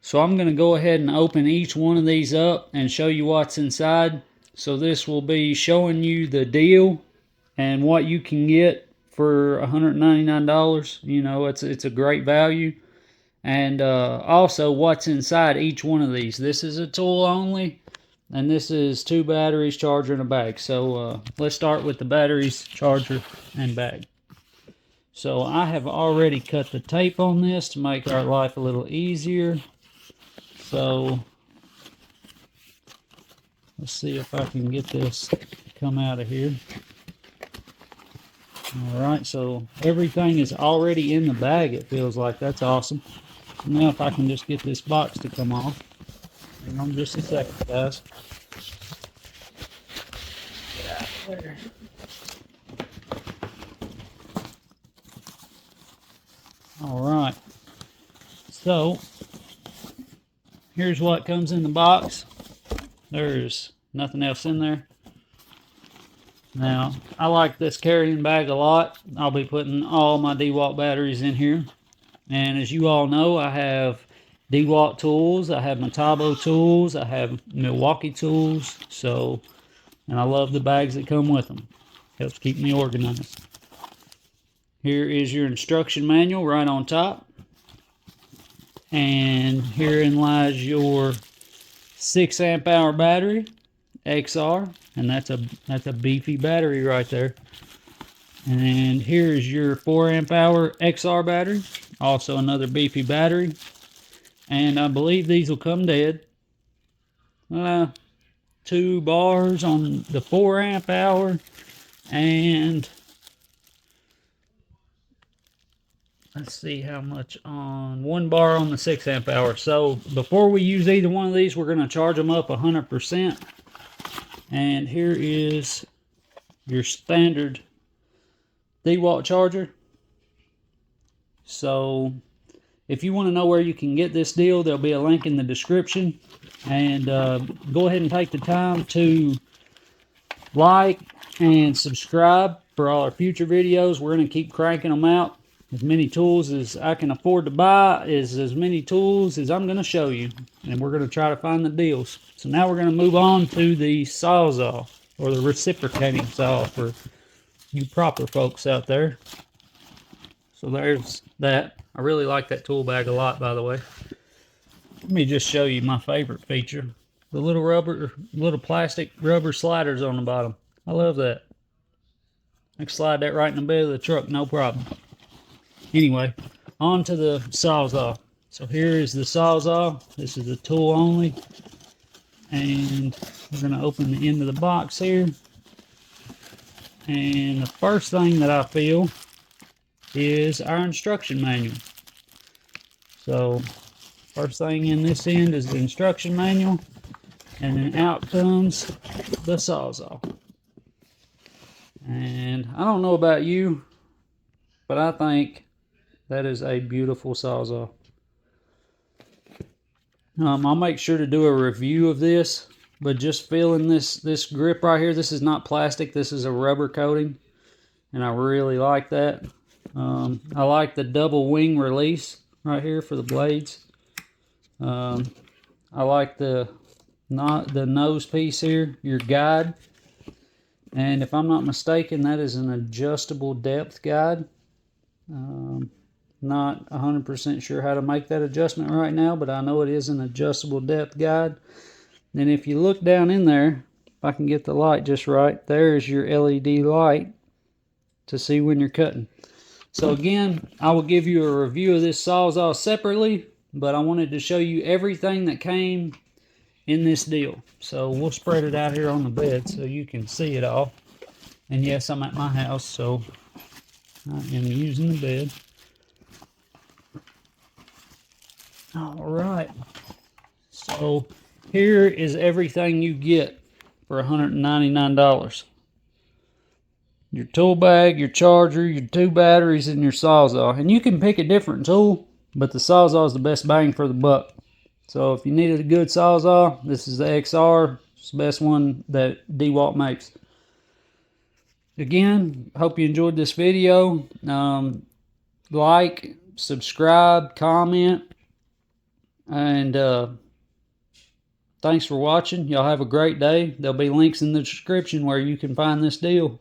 So I'm going to go ahead and open each one of these up and show you what's inside. So this will be showing you the deal and what you can get for $199. You know, it's a great value. And also what's inside each one of these. This is a tool only, and this is 2 batteries, charger, and a bag. So let's start with the batteries, charger, and bag. So I have already cut the tape on this to make our life a little easier. So let's see if I can get this to come out of here. Alright, so everything is already in the bag, it feels like. That's awesome. Now if I can just get this box to come off. Hang on just a second, guys. Get out of there. Alright, so here's what comes in the box. There's nothing else in there. Now, I like this carrying bag a lot. I'll be putting all my Dewalt batteries in here. And as you all know, I have Dewalt tools, I have Metabo tools, I have Milwaukee tools. So, and I love the bags that come with them. Helps keep me organized. Here is your instruction manual right on top. And herein lies your 6 amp hour battery, XR, and that's a beefy battery right there. And here is your 4 amp hour XR battery, also another beefy battery. And I believe these will come dead. 2 bars on the 4 amp hour, and let's see how much on 1 bar on the 6 amp hour. So before we use either one of these, we're going to charge them up 100%. And here is your standard Dewalt charger. So if you want to know where you can get this deal, there'll be a link in the description. And go ahead and take the time to like and subscribe for all our future videos. We're going to keep cranking them out. As many tools as I can afford to buy is as many tools as I'm going to show you. And we're going to try to find the deals. So now we're going to move on to the Sawzall, or the reciprocating saw for you proper folks out there. So there's that. I really like that tool bag a lot, by the way. Let me just show you my favorite feature. The little plastic rubber sliders on the bottom. I love that. I can slide that right in the bed of the truck, no problem. Anyway, on to the Sawzall. So here is the Sawzall. This is the tool only. And we're going to open the end of the box here. And the first thing that I feel is our instruction manual. So first thing in this end is the instruction manual. And then out comes the Sawzall. And I don't know about you, but I think that is a beautiful Sawzall. I'll make sure to do a review of this, but just feeling this grip right here, this is not plastic, this is a rubber coating, and I really like that. I like the double wing release right here for the blades. I like the nose piece here, your guide, and if I'm not mistaken, that is an adjustable depth guide. Not 100% sure how to make that adjustment right now, but I know it is an adjustable depth guide. And if you look down in there, if I can get the light just right, there's your LED light to see when you're cutting. So again, I will give you a review of this Sawzall separately, but I wanted to show you everything that came in this deal. So we'll spread it out here on the bed so you can see it all. And yes, I'm at my house, so I am using the bed. All right, so here is everything you get for $199. Your tool bag, your charger, your 2 batteries, and your Sawzall. And you can pick a different tool, but the Sawzall is the best bang for the buck. So if you needed a good Sawzall, this is the XR. It's the best one that Dewalt makes. Again, hope you enjoyed this video. Like, subscribe, comment. And thanks for watching. Y'all have a great day. There'll be links in the description where you can find this deal.